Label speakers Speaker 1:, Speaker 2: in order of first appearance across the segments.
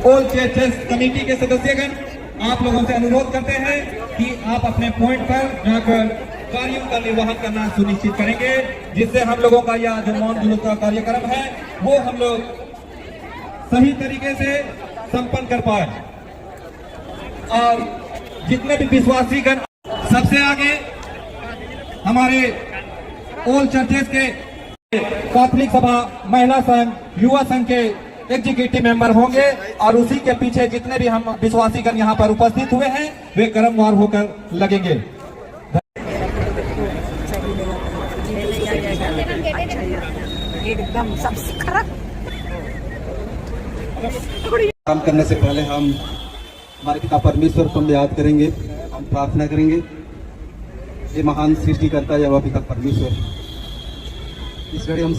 Speaker 1: All churches committee के सदस्यगण आप लोगों से अनुरोध करते हैं कि आप अपने पॉइंट पर जाकर कार्यों का निर्वहन करना सुनिश्चित करेंगे, जिससे हम लोगों का यह जो मौन जुलूस का कार्यक्रम है वो हम लोग सही तरीके से संपन्न कर पाए। और जितने भी विश्वासीगण सबसे आगे हमारे ऑल चर्चेस के कैथोलिक सभा, महिला संघ, युवा संघ के एग्जीक्यूटिव मेंबर होंगे और उसी के पीछे जितने भी हम विश्वासीगण यहाँ पर उपस्थित हुए हैं वे क्रमवार होकर लगेंगे।
Speaker 2: एकदम सबसे खराब
Speaker 3: काम करने से पहले हम हमारे पिता परमेश्वर को हम याद करेंगे, हम प्रार्थना करेंगे। ये महान सृष्टिकर्ता या पिता परमेश्वर, इस घड़ी हम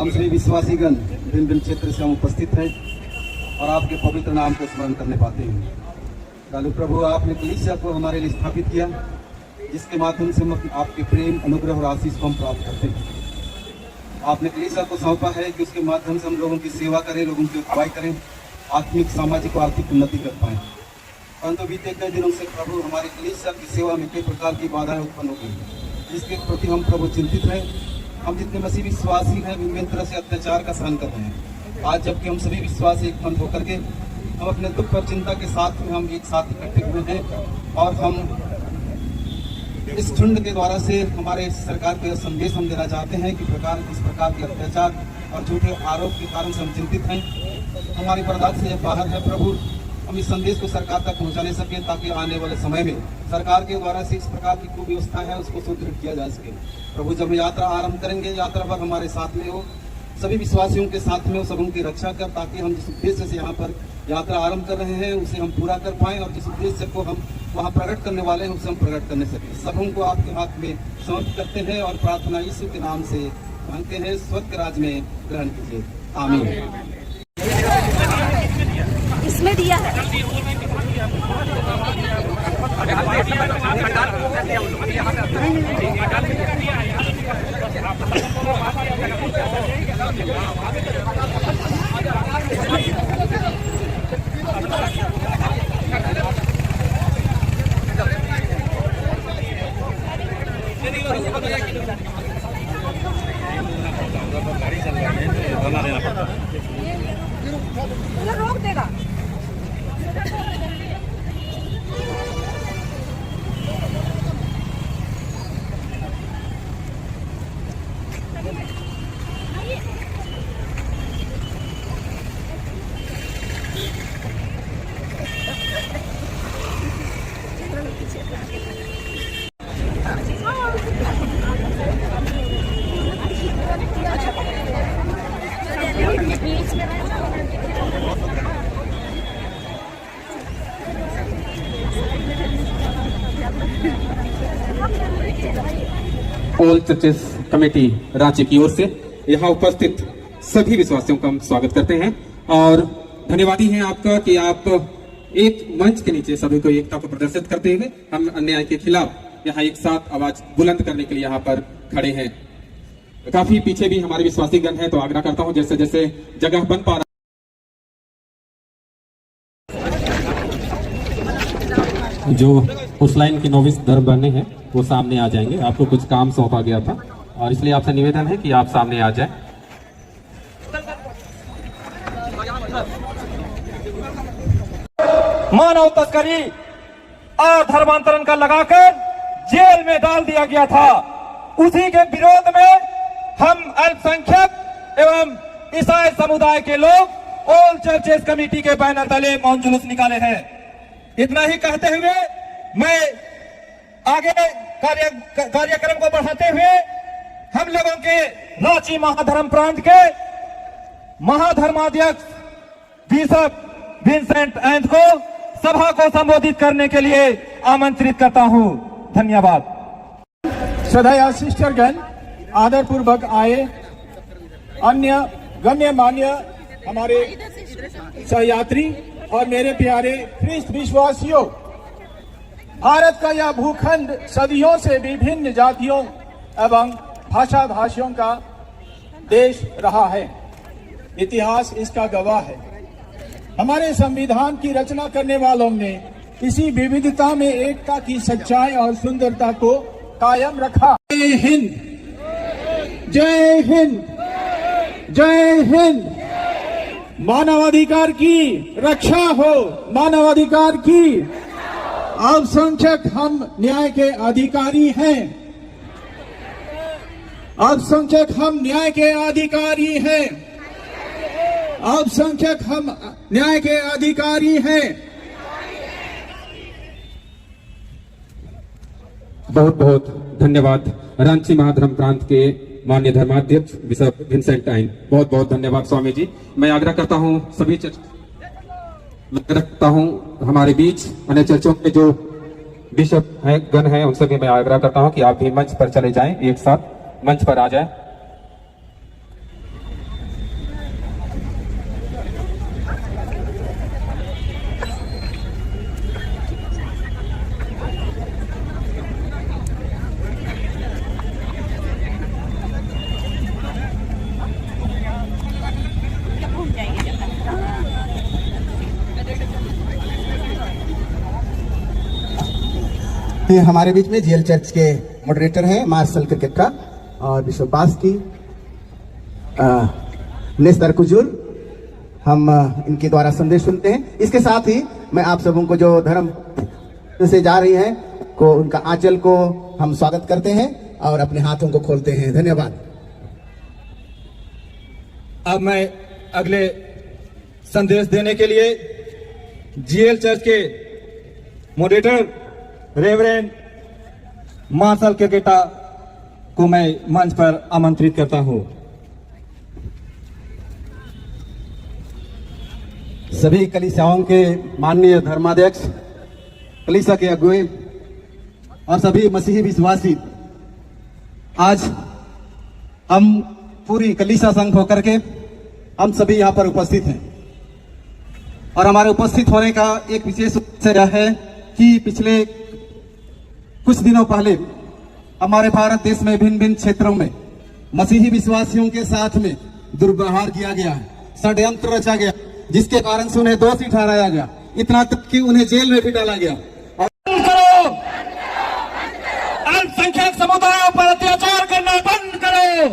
Speaker 3: सभी विश्वासीगण भिन्न भिन्न क्षेत्र से हम उपस्थित हैं और आपके पवित्र नाम को स्मरण करने पाते हैं। कालू प्रभु, आपने कलीसिया को हमारे लिए स्थापित किया, जिसके माध्यम से हम आपके प्रेम, अनुग्रह और आशीष को हम प्राप्त करते हैं। आपने कलीसिया को सौंपा है कि उसके माध्यम से हम लोगों की सेवा करें, लोगों की अगुवाई करें, आत्मिक, सामाजिक और आर्थिक उन्नति कर पाएं। परंतु बीते कई दिनों से प्रभु हमारी कलीसिया की सेवा में कई प्रकार की बाधाएं उत्पन्न हो गई, जिसके प्रति हम प्रभु चिंतित हैं। हम जितने मसीह विश्वासी हैं विभिन्न तरह से अत्याचार का सहन कर रहे हैं। आज जबकि हम सभी विश्वासी एक मन होकर के हम अपने दुख और चिंता के साथ में हम एक साथ इकट्ठे हुए हैं और हम इस झुंड के द्वारा से हमारे सरकार को यह संदेश हम देना चाहते हैं कि इस प्रकार के अत्याचार और झूठे आरोप के कारण से हम चिंतित हैं। हमारी बर्दाश्त से यह बाहर है प्रभु, हम इस संदेश को सरकार तक पहुंचाने सके ताकि आने वाले समय में सरकार के द्वारा से इस प्रकार की कुव्यवस्था है उसको सुदृढ़ किया जा सके। प्रभु, जब यात्रा आरंभ करेंगे, यात्रा पर हमारे साथ में हो, सभी विश्वासियों के साथ में हो, सब उनकी रक्षा कर, ताकि हम जिस उद्देश्य से यहाँ पर यात्रा आरंभ कर रहे हैं उसे हम पूरा कर पाएं और जिस उद्देश्य को हम वहाँ प्रकट करने वाले हैं उसे हम प्रकट करने सके। सब उनको आपके हाथ में समर्पित करते हैं और प्रार्थना यीशु के नाम से मांगते हैं। स्वर्ग राज में ग्रहण कीजिए, आमीन।
Speaker 2: इसमें दिया है रोक देगा।
Speaker 4: ऑल चर्चेस कमेटी रांची की ओर से यहाँ उपस्थित सभी विश्वासियों का हम स्वागत करते हैं और धन्यवादी हैं आपका कि आप एक मंच के नीचे सभी को एकता को प्रदर्शित करते हुए हम अन्याय के खिलाफ यहाँ एक साथ आवाज बुलंद करने के लिए यहाँ पर खड़े हैं। काफी पीछे भी हमारे विश्वासीगण हैं, तो आग्रह करता हूँ जैसे जैसे जगह बन पा रहा जो उस लाइन की नोविस दरबाने हैं वो सामने आ जाएंगे। आपको कुछ काम सौंपा गया था और इसलिए आपसे निवेदन है कि आप सामने आ जाएं।
Speaker 1: मानव तस्करी और धर्मांतरण का लगाकर जेल में डाल दिया गया था, उसी के विरोध में हम अल्पसंख्यक एवं ईसाई समुदाय के लोग ऑल चर्चेस कमेटी के बैनर तले मौन जुलूस निकाले हैं। इतना ही कहते हुए मैं आगे कार्यक्रम को बढ़ाते हुए हम लोगों के रांची महाधर्म प्रांत के महाधर्माध्यक्ष बिशप विंसेंट एंथ को सभा को संबोधित करने के लिए आमंत्रित करता हूं। धन्यवाद।
Speaker 5: श्रद्धाया सिस्टरगण, आदरपूर्वक आए अन्य गण्यमान्य हमारे सहयात्री और मेरे प्यारे ख्रिस्त विश्वासियों, भारत का यह भूखंड सदियों से विभिन्न जातियों एवं भाषा भाषियों का देश रहा है। इतिहास इसका गवाह है। हमारे संविधान की रचना करने वालों ने इसी विविधता में एकता की सच्चाई और सुंदरता को कायम रखा। जय हिंद, जय हिंद, जय हिंद। मानवाधिकार की रक्षा हो, मानवाधिकार की। अल्पसंख्यक हम न्याय के अधिकारी हैं, अल्पसंख्यक हम न्याय के अधिकारी हैं, अल्पसंख्यक हम न्याय के अधिकारी हैं।
Speaker 4: बहुत बहुत धन्यवाद रांची महाधर्म प्रांत के माननीय धर्माध्यक्ष बिशप विंसेंट आइन। बहुत बहुत धन्यवाद स्वामी जी। मैं आग्रह करता हूं सभी रखता हूं हमारे बीच अन्य चर्चों के जो बिशप हैं गण हैं उनसे भी मैं आग्रह करता हूं कि आप भी मंच पर चले जाएं, एक साथ मंच पर आ जाएं।
Speaker 6: ये हमारे बीच में जीएल चर्च के मॉडरेटर हैं मार्शल क्रिकेट का और बिशप बास की नेस्तर कुजूर। हम इनके द्वारा संदेश सुनते हैं। इसके साथ ही मैं आप सबों को जो धर्म से जा रही हैं को उनका आंचल को हम स्वागत करते हैं और अपने हाथों को खोलते हैं। धन्यवाद।
Speaker 1: अब मैं अगले संदेश देने के लिए जीएल चर्च के मॉडरेटर रेवरेंड मार्शल क्रिकेटा को मैं मंच पर आमंत्रित करता हूं।
Speaker 3: सभी कलीसियाओं के माननीय धर्माध्यक्ष, कलीसिया के अगुवे और सभी मसीही विश्वासी, आज हम पूरी कलीसिया संघ होकर के हम सभी यहाँ पर उपस्थित हैं और हमारे उपस्थित होने का एक विशेष उद्देश्य यह है कि पिछले कुछ दिनों पहले हमारे भारत देश में भिन्न भिन्न क्षेत्रों में मसीही विश्वासियों के साथ में दुर्व्यवहार किया गया है, षड्यंत्र रचा गया, जिसके कारण से उन्हें दोषी ठहराया गया, इतना तक कि उन्हें जेल में भी डाला गया।
Speaker 5: अल्पसंख्यक समुदायों पर अत्याचार करना बंद करो,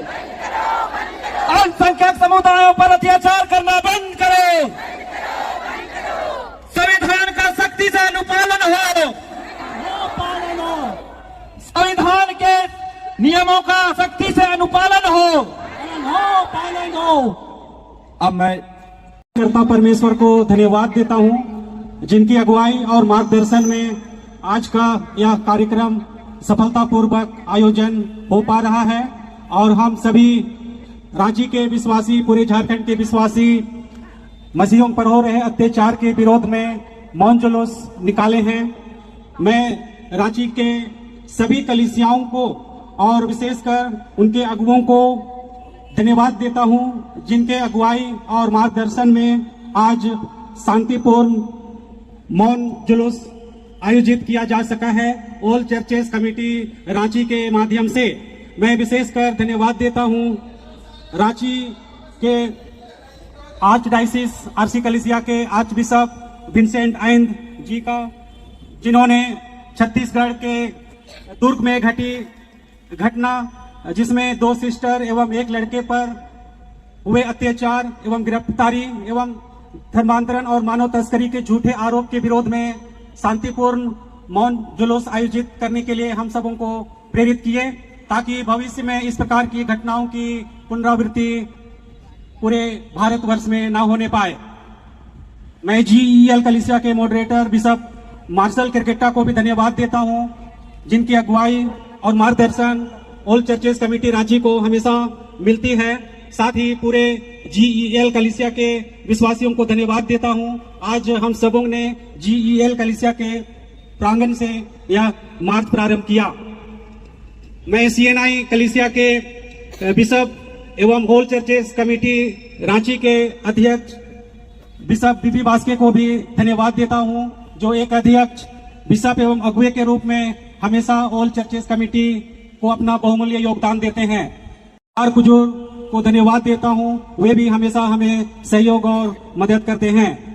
Speaker 5: अल्पसंख्यक समुदायों पर अत्याचार करना बंद करो। संविधान का सख्ती से अनुपालन हो, संविधान के नियमों का सख्ती से अनुपालन हो, पालन हो।
Speaker 1: अब मैं
Speaker 7: कर्ता परमेश्वर को धन्यवाद देता हूं, जिनकी अगुवाई और मार्गदर्शन में आज का यह कार्यक्रम सफलतापूर्वक आयोजन हो पा रहा है और हम सभी रांची के विश्वासी, पूरे झारखंड के विश्वासी मसीहियों पर हो रहे अत्याचार के विरोध में मौन जुलूस निकाले हैं। मैं रांची के सभी कलीसियाओं को और विशेषकर उनके अगुवों को धन्यवाद देता हूं, जिनके अगुवाई और मार्गदर्शन में आज शांतिपूर्ण मौन जुलूस आयोजित किया जा सका है। ऑल चर्चेस कमेटी रांची के माध्यम से मैं विशेषकर धन्यवाद देता हूं रांची के आर्च डायसिस आरसी कलीसिया के आर्च बिशप विंसेंट आइन जी का, जिन्होंने छत्तीसगढ़ के दुर्ग में घटी घटना जिसमें 2 सिस्टर एवं 1 लड़के पर हुए अत्याचार एवं गिरफ्तारी एवं धर्मांतरण और मानव तस्करी के झूठे आरोप के विरोध में शांतिपूर्ण मौन जुलूस आयोजित करने के लिए हम सबों को प्रेरित किए, ताकि भविष्य में इस प्रकार की घटनाओं की पुनरावृत्ति पूरे भारतवर्ष में न होने पाए। मैं जीईएल कलीसिया के मॉडरेटर बिशप मार्शल क्रिकेटा को भी धन्यवाद देता हूं, जिनकी अगुवाई और मार्गदर्शन ऑल चर्चेस कमेटी रांची को हमेशा मिलती है। साथ ही पूरे जीईएल कलीसिया के विश्वासियों को धन्यवाद देता हूं। आज हम सबों ने जीईएल कलीसिया के प्रांगण से यह मार्च प्रारंभ किया। मैं सीएनआई कलीसिया के बिशप एवं ऑल चर्चेस कमेटी रांची के अध्यक्ष बिशप बीबी बास्के को भी धन्यवाद देता हूं, जो एक अध्यक्ष बिशप एवं अगुवे के रूप में हमेशा ऑल चर्चेस कमेटी को अपना बहुमूल्य योगदान देते हैं। और कुजूर को धन्यवाद देता हूं, वे भी हमेशा हमें सहयोग और मदद करते हैं।